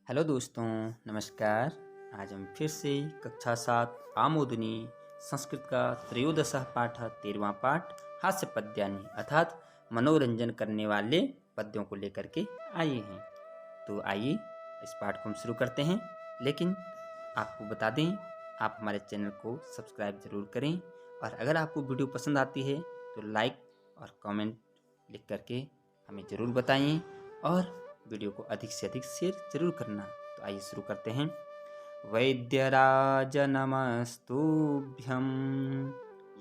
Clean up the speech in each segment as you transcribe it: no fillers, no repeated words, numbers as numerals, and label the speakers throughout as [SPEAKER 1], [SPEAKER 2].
[SPEAKER 1] Hello दोस्तों, नमस्कार। आज हम फिर से कक्षा 7 आमोदनी संस्कृत का त्रयोदश पाठ 13वां पाठ हास्य पद्यानि अर्थात मनोरंजन करने वाले पद्यों को लेकर के आए हैं। तो आइए इस पाठ को हम शुरू करते हैं। लेकिन आपको बता दें, आप हमारे चैनल को सब्सक्राइब ज़रूर करें और अगर आपको वीडियो पसंद आती है तो लाइक और कमेंट लिख करके हमें ज़रूर बताएं और वीडियो को अधिक से अधिक शेयर जरूर करना। तो आइए शुरू करते हैं। वैद्यराज नमस्तुभ्यं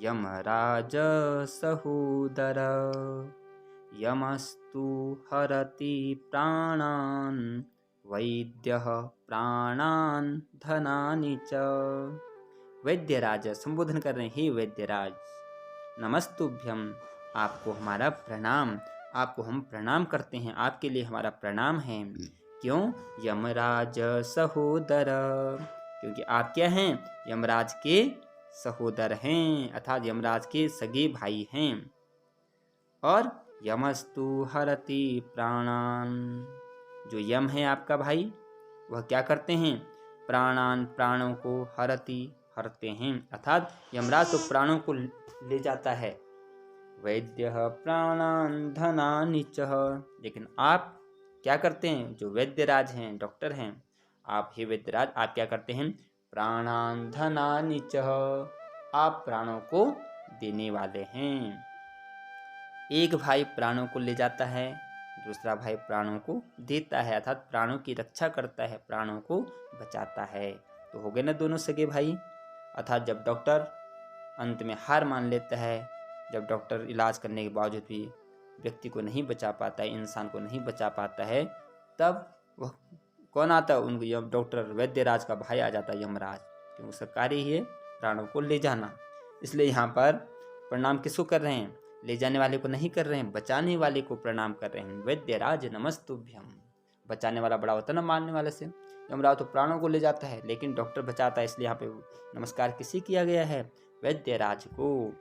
[SPEAKER 1] यमराज सहोदर यमस्तु हरति प्राणान् वैद्यः प्राणान् धनानि च। वैद्यराज संबोधन कर रहे हैं, हे वैद्यराज, नमस्तुभ्यम, आपको हमारा प्रणाम। आपको हम प्रणाम करते हैं, आपके लिए हमारा प्रणाम है। क्यों? यमराज सहोदर, क्योंकि आप क्या हैं? यमराज के सहोदर हैं अर्थात यमराज के सगे भाई हैं। और यमस्तु हरति प्राणान, जो यम है आपका भाई, वह क्या करते हैं? प्राणान, प्राणों को, हरते हैं अर्थात यमराज तो प्राणों को ले जाता है। वैद्य प्राणान धनानि च, लेकिन आप क्या करते हैं? जो वैद्यराज हैं, डॉक्टर हैं, आप हे वैद्यराज, आप क्या करते हैं? प्राणान धनानि च, आप प्राणों को देने वाले हैं। एक भाई प्राणों को ले जाता है, दूसरा भाई प्राणों को देता है अर्थात प्राणों की रक्षा करता है, प्राणों को बचाता है। तो हो गए ना दोनों सगे भाई। अर्थात जब डॉक्टर अंत में हार मान लेता है, जब डॉक्टर इलाज करने के बावजूद भी व्यक्ति को नहीं बचा पाता है, इंसान को नहीं बचा पाता है, तब वह कौन आता है? उनको डॉक्टर वैद्यराज का भाई आ जाता है, यमराज, क्योंकि उसका कार्य ही है प्राणों को ले जाना। इसलिए यहाँ पर प्रणाम किसको कर रहे हैं? ले जाने वाले को नहीं कर रहे हैं, बचाने वाले को प्रणाम कर रहे हैं। वैद्यराज नमस्तुभ्यम, बचाने वाला बड़ा होता है ना मारने वाले से। यमराज तो प्राणों को ले जाता है, लेकिन डॉक्टर बचाता है, इसलिए यहाँ पे नमस्कार किसे किया गया है? वैद्यराज को।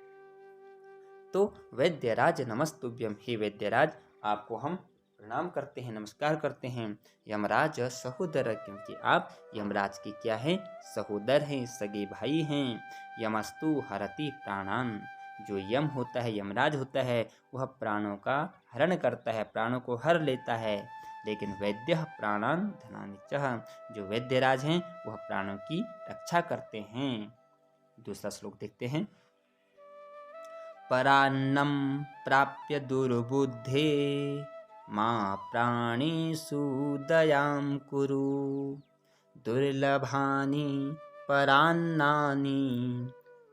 [SPEAKER 1] तो वैद्यराज नमस्तुभ्यम, हे वैद्यराज, आपको हम प्रणाम करते हैं, नमस्कार करते हैं। यमराज सहोदर, क्योंकि आप यमराज के क्या हैं? सहोदर हैं, सगे भाई हैं। यमस्तु हरति प्राणान, जो यम होता है, यमराज होता है, वह प्राणों का हरण करता है, प्राणों को हर लेता है। लेकिन वैद्य प्राणान धनानि च, जो वैद्यराज हैं वह प्राणों की रक्षा करते हैं। दूसरा श्लोक देखते हैं। परान्नं प्राप्य दुर्बुद्धे मां प्राणिषु दयां कुरु दुर्लभानि परान्नानि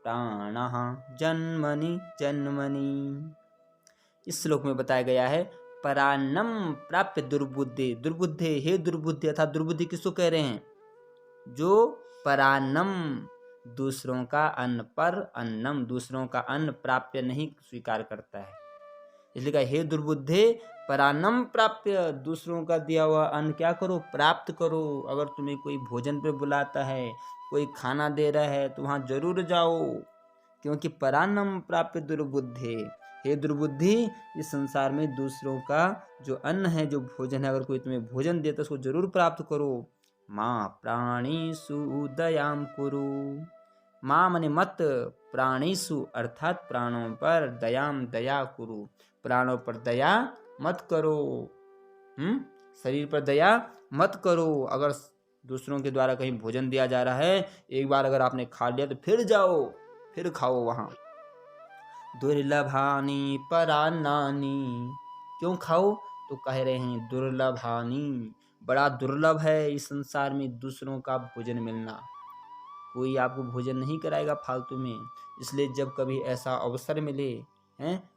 [SPEAKER 1] प्राणः जन्मनि जन्मनि। इस श्लोक में बताया गया है, परान्नम प्राप्य दुर्बुद्धे, दुर्बुद्धे, हे दुर्बुद्धे अर्थात दुर्बुद्धि किसको कह रहे हैं? जो परान्नम, दूसरों का अन्न पर अन्नम, दूसरों का अन्न प्राप्य नहीं स्वीकार करता है, इसलिए कहा हे दुर्बुद्धे परान्नम प्राप्य, दूसरों का दिया हुआ अन्न क्या करो? प्राप्त करो। अगर तुम्हें कोई भोजन पे बुलाता है, कोई खाना दे रहा है, तो वहाँ जरूर जाओ, क्योंकि परान्नम प्राप्य दुर्बुद्धे, हे दुर्बुद्धि, इस संसार में दूसरों का जो अन्न है, जो भोजन है, अगर कोई तुम्हें भोजन देता है उसको जरूर प्राप्त करो। मां प्राणिषु दयां कुरु, मां मने मत, प्राणिषु अर्थात प्राणों पर, दयाम दया कुरु, प्राणों पर दया मत करो। शरीर पर दया मत करो। अगर दूसरों के द्वारा कहीं भोजन दिया जा रहा है, एक बार अगर आपने खा लिया तो फिर जाओ, फिर खाओ वहां। दुर्लभानि परान्नानि, क्यों खाओ? तो कह रहे हैं दुर्लभानि, बड़ा दुर्लभ है इस संसार में दूसरों का भोजन मिलना। कोई आपको भोजन नहीं कराएगा फालतू में। इसलिए जब कभी ऐसा अवसर मिले,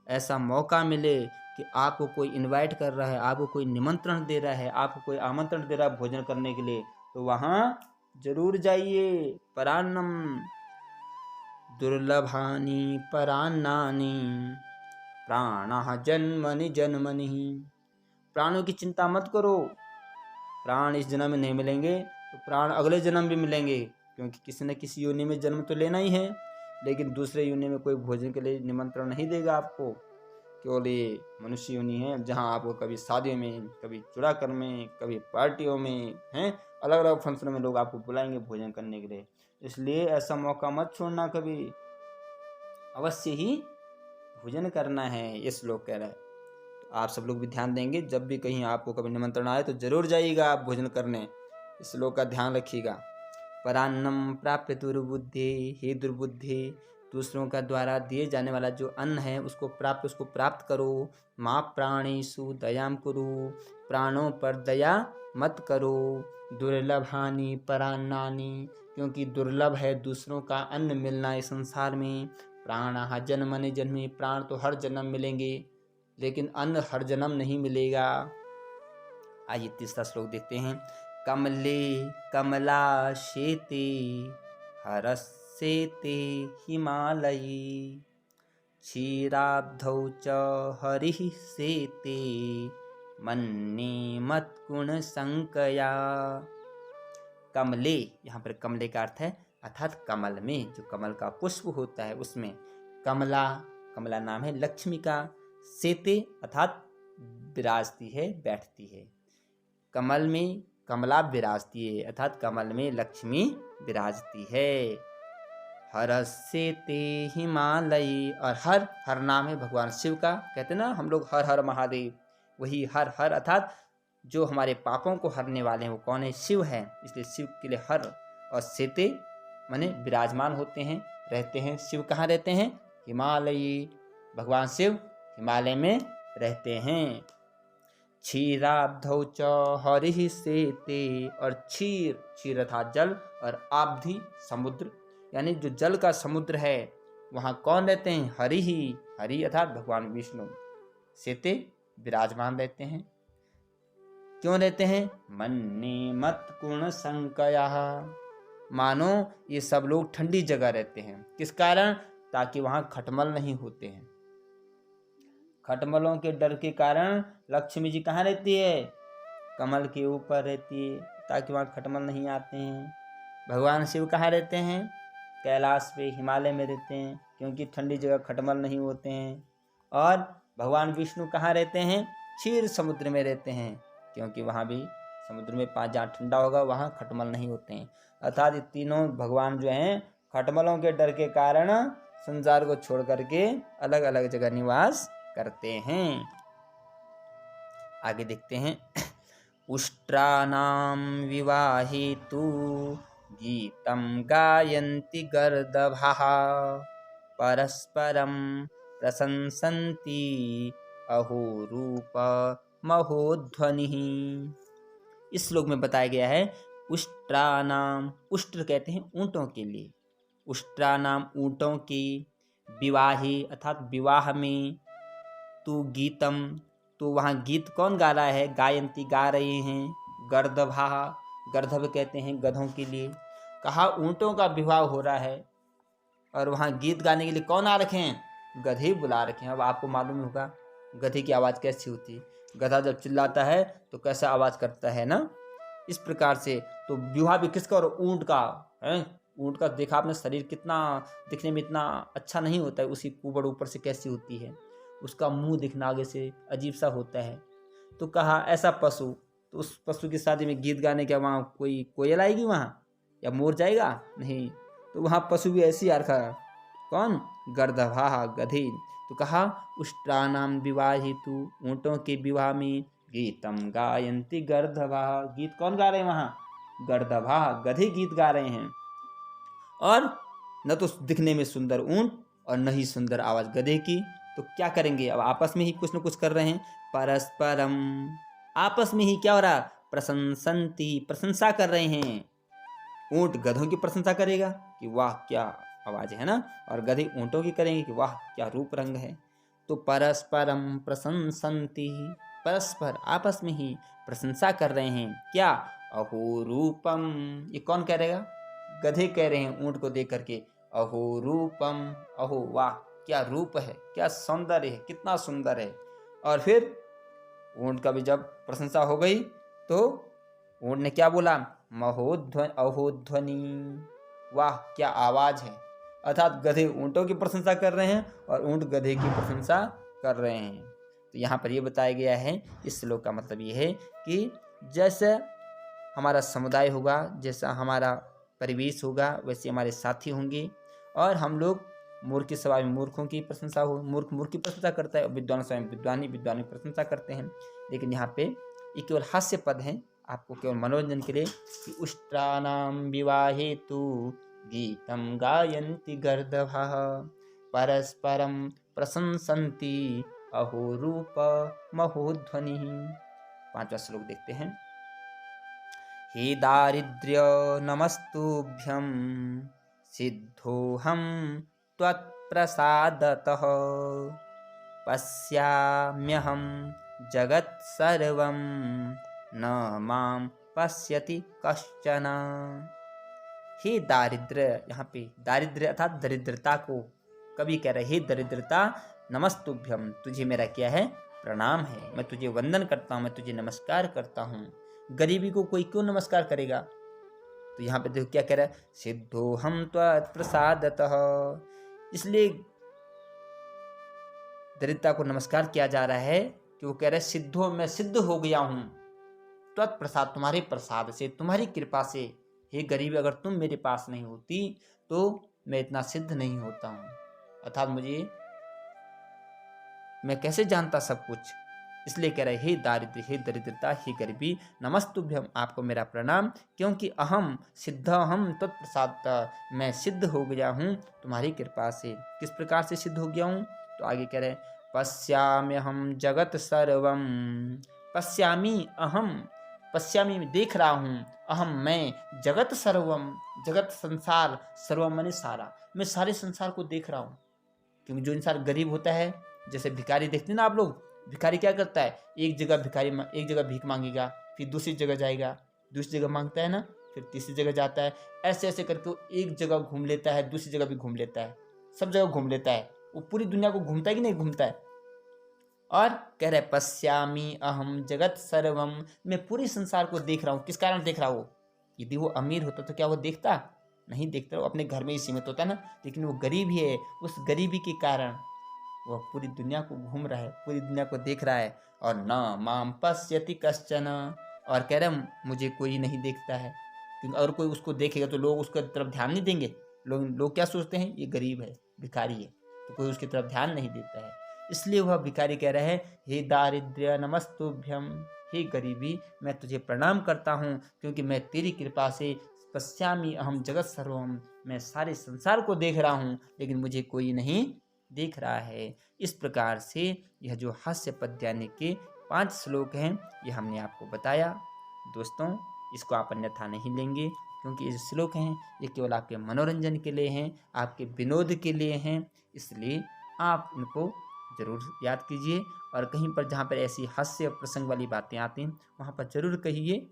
[SPEAKER 1] ऐसा मौका मिले कि आपको कोई इनवाइट कर रहा है, आपको कोई निमंत्रण दे रहा है, आपको कोई आमंत्रण दे रहा है भोजन करने के लिए, तो वहाँ जरूर जाइए। परान्नम दुर्लभानि परान्नानि प्राणः जन्मनि जन्मनि, प्राणों की चिंता मत करो। प्राण इस जन्म में नहीं मिलेंगे तो प्राण अगले जन्म भी मिलेंगे, क्योंकि किसी न किसी योनि में जन्म तो लेना ही है। लेकिन दूसरे योनि में कोई भोजन के लिए निमंत्रण नहीं देगा आपको, केवल ये मनुष्य योनि है जहाँ आपको कभी शादियों में, कभी चुड़ाकर्म में, कभी पार्टियों में हैं, अलग अलग फंक्शनों में लोग आपको बुलाएंगे भोजन करने के लिए। इसलिए ऐसा मौका मत छोड़ना, कभी अवश्य ही भोजन करना है, ये श्लोक कह रहा है। तो आप सब लोग भी ध्यान देंगे, जब भी कहीं आपको कभी निमंत्रण आए तो जरूर जाइएगा आप भोजन करने, इस श्लोक का ध्यान रखिएगा। परान्नम प्राप्य दुर्बुद्धि, हे दुर्बुद्धि, दूसरों का द्वारा दिए जाने वाला जो अन्न है उसको प्राप्त करो। माँ प्राणेषु दयाम कुरु, प्राणों पर दया मत करो। दुर्लभानि परान्नानि, क्योंकि दुर्लभ है दूसरों का अन्न मिलना इस संसार में। प्राणः जन्मनि जन्मे, प्राण तो हर जन्म मिलेंगे लेकिन अन्न हर जन्म नहीं मिलेगा। आइए तीसरा श्लोक देखते हैं। कमले कमलाशेते, हरस्येते हिमालये, क्षीराब्धौ च हरिः सेते, मन्ये मत्गुणसंकया। कमले, यहाँ पर कमले का अर्थ है अर्थात कमल में, जो कमल का पुष्प होता है उसमें। कमला, कमला नाम है लक्ष्मी का। सेते अर्थात विराजती है, बैठती है। कमल में कमला विराजती है अर्थात कमल में लक्ष्मी विराजती है। हरस्येते हिमालय, और हर, हर नाम है भगवान शिव का। कहते हैं ना हम लोग हर हर महादेव, वही हर हर अर्थात जो हमारे पापों को हरने वाले हैं वो कौन है? शिव है। इसलिए शिव के लिए हर, और सेते माने विराजमान होते हैं, रहते हैं। शिव कहाँ रहते हैं? हिमालय, भगवान शिव हिमालय में रहते हैं। क्षीराब्धौ च हरिः सेते, और क्षीर, क्षीर अर्थात जल, और आब्धि समुद्र, यानी जो जल का समुद्र है वहाँ कौन रहते हैं? हरि ही, हरि अर्थात भगवान विष्णु। सेते विराजमान रहते हैं। क्यों रहते हैं? मन्ये मत्गुण संकया, मानो ये सब लोग ठंडी जगह रहते हैं। किस कारण? ताकि वहाँ खटमल नहीं होते हैं। खटमलों के डर के कारण लक्ष्मी जी कहाँ रहती है? कमल के ऊपर रहती है, ताकि वहाँ खटमल नहीं आते हैं। भगवान शिव कहाँ रहते हैं? कैलाश पे, हिमालय में रहते हैं, क्योंकि ठंडी जगह खटमल नहीं होते हैं। और भगवान विष्णु कहाँ रहते हैं? क्षीर समुद्र में रहते हैं, क्योंकि वहाँ भी समुद्र में पानी जहाँ ठंडा होगा वहाँ खटमल नहीं होते हैं। अर्थात ये तीनों भगवान जो हैं खटमलों के डर के कारण संसार को छोड़ करके अलग अलग जगह निवास करते हैं। आगे देखते हैं। उष्ट्राणां विवाहेतु गीतं गायन्ति गर्दभः, परस्परं प्रशंसन्ति अहो रूप महोध्वनिः। इस श्लोक में बताया गया है उष्ट्राणाम, उष्ट्र कहते हैं ऊँटों के लिए। उष्ट्राणाम ऊँटों के, विवाहे अर्थात विवाह में, तू गीतम, तो वहाँ गीत कौन गा रहा है? गायंती गा रहे हैं। गर्दभा, गर्दभ कहते हैं गधों के लिए। कहा ऊँटों का विवाह हो रहा है और वहाँ गीत गाने के लिए कौन आ रखे हैं? गधे बुला रखे हैं। अब आपको मालूम होगा गधे की आवाज़ कैसी होती है। गधा जब चिल्लाता है तो कैसा आवाज़ करता है ना, इस प्रकार से। तो विवाह भी किसका? और ऊँट का है। ऊँट का देखा आपने, शरीर कितना दिखने में इतना अच्छा नहीं होता है, उसी कुबड़ ऊपर से कैसी होती है, उसका मुंह दिखना आगे से अजीब सा होता है। तो कहा ऐसा पशु, तो उस पशु की शादी में गीत गाने क्या वहाँ कोई कोयल आएगी वहाँ, या मोर जाएगा? नहीं। तो वहाँ पशु भी ऐसी आ रखा। कौन? गर्दभा, गधे। तो कहा उष्ट्राणाम विवाहेतु, ऊँटों के विवाह में, गीतम गायन्ति गर्दभा, गीत कौन गा रहे हैं वहाँ? गर्दभा, गधे गीत गा रहे हैं। और न तो दिखने में सुंदर ऊँट और न ही सुंदर आवाज़ गधे की। तो क्या करेंगे? अब आपस में ही कुछ न कुछ कर रहे हैं। परस्परम, आपस में ही क्या हो रहा? प्रशंसन्ति, प्रशंसा कर रहे हैं। ऊँट गधों की प्रशंसा करेगा कि वाह क्या आवाज़ है ना, और गधे ऊँटों की करेंगे कि वाह क्या रूप रंग है। तो परस्परम प्रशंसन्ति, परस्पर आपस में ही प्रशंसा कर रहे हैं। क्या? अहो रूपम, ये कौन कह रहेगा? गधे कह रहे हैं ऊँट को देख करके, अहो रूपम, अहो वाह क्या रूप है, क्या सौंदर्य है, कितना सुंदर है। और फिर ऊँट का भी जब प्रशंसा हो गई तो ऊँट ने क्या बोला? महोध्वनि, अहोध्वनि, वाह क्या आवाज़ है। अर्थात गधे ऊँटों की प्रशंसा कर रहे हैं और ऊँट गधे की प्रशंसा कर रहे हैं। तो यहाँ पर ये बताया गया है, इस श्लोक का मतलब ये है कि जैसे हमारा समुदाय होगा, जैसा हमारा परिवेश होगा, वैसे हमारे साथी होंगे। और हम लोग मूर्ख के स्वभाव में मूर्खों की प्रशंसा हो, मूर्ख की प्रशंसा करता है, विद्वान स्वयं विद्वान की प्रशंसा करते हैं। लेकिन यहाँ पे ये केवल हास्य पद है, आपको केवल मनोरंजन के लिए कि उष्ट्राणाम विवाहे तु गीतम गायन्ति गर्दभः परस्परम प्रशंसन्ति अहो रूप महोध्वनि। 5वां श्लोक देखते हैं। हे दारिद्र्य नमस्तुभ्यं सिद्धोऽहं त्वत्प्रसादतः पश्याम्यहं जगत्सर्वं न मां पश्यति कश्चन। हे दारिद्र्य, यहाँ पे दारिद्र्य अर्थात दरिद्रता को कभी कह रहे, हे दरिद्रता नमस्तुभ्यम, तुझे मेरा क्या है, प्रणाम है, मैं तुझे वंदन करता हूँ, मैं तुझे नमस्कार करता हूँ। गरीबी को कोई क्यों नमस्कार करेगा? तो यहाँ पे देखो क्या कह रहा है, सिद्धोऽहं त्वत्प्रसादतः, इसलिए दरिद्रता को नमस्कार किया जा रहा है कि वो कह रहे सिद्धो, मैं सिद्ध हो गया हूँ, त्वत्प्रसाद, तुम्हारे प्रसाद से, तुम्हारी कृपा से। हे गरीबी, अगर तुम मेरे पास नहीं होती तो मैं इतना सिद्ध नहीं होता हूँ, अर्थात मैं कैसे जानता सब कुछ। इसलिए कह रहे हे दारिद्र्य, हे दरिद्रता, हे गरीबी, नमस्तुभ्यम, आपको मेरा प्रणाम, क्योंकि अहम सिद्धोऽहं त्वत्प्रसादतः, मैं सिद्ध हो गया हूँ तुम्हारी कृपा से। किस प्रकार से सिद्ध हो गया हूँ? तो आगे कह रहे पश्याम्यहं जगत सर्वम, पश्यामी अहम, पश्यामी मैं देख रहा हूँ, अहम मैं, जगत सर्वम, जगत संसार, सर्वम माने सारा, मैं सारे संसार को देख रहा हूँ। क्योंकि जो इंसान गरीब होता है, जैसे भिखारी देखते हैं ना आप लोग, भिखारी क्या करता है, एक जगह भीख मांगेगा, फिर दूसरी जगह जाएगा, दूसरी जगह मांगता है ना, फिर तीसरी जगह जाता है, ऐसे ऐसे करके वो एक जगह घूम लेता है, दूसरी जगह भी घूम लेता है, सब जगह घूम लेता है, वो पूरी दुनिया को घूमता है कि नहीं घूमता है। और कह रहे पश्यामी अहम जगत सर्वम, मैं पूरे संसार को देख रहा हूँ। किस कारण देख रहा हूँ? यदि वो अमीर होता तो क्या वो देखता? नहीं देखता, वो अपने घर में ही सीमित होता ना। लेकिन वो गरीब ही है, उस गरीबी के कारण वह पूरी दुनिया को घूम रहा है, पूरी दुनिया को देख रहा है। और न माम पश्यति कश्चन, और कह रहे मुझे कोई नहीं देखता है, क्योंकि अगर कोई उसको देखेगा तो लोग उसकी तरफ ध्यान नहीं देंगे। लोग क्या सोचते हैं, ये गरीब है, भिखारी है, तो कोई उसकी तरफ ध्यान नहीं देता है। इसलिए वह भिखारी कह रहे हैं हे दारिद्र्य नमस्तुभ्यम, हे गरीबी मैं तुझे प्रणाम करता हूँ, क्योंकि मैं तेरी कृपा से पश्यामी अहम जगत सर्वम, मैं सारे संसार को देख रहा हूँ, लेकिन मुझे कोई नहीं देख रहा है। इस प्रकार से यह जो हास्य पद्यानि के 5 श्लोक हैं, ये हमने आपको बताया। दोस्तों, इसको आप अन्यथा नहीं लेंगे, क्योंकि ये श्लोक हैं ये केवल आपके मनोरंजन के लिए हैं, आपके विनोद के लिए हैं। इसलिए आप इनको जरूर याद कीजिए, और कहीं पर जहाँ पर ऐसी हास्य प्रसंग वाली बातें आती हैं वहाँ पर जरूर कहिए।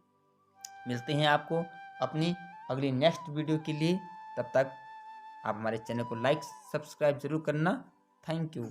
[SPEAKER 1] मिलते हैं आपको अपनी अगली नेक्स्ट वीडियो के लिए। तब तक आप हमारे चैनल को लाइक सब्सक्राइब जरूर करना। Thank you.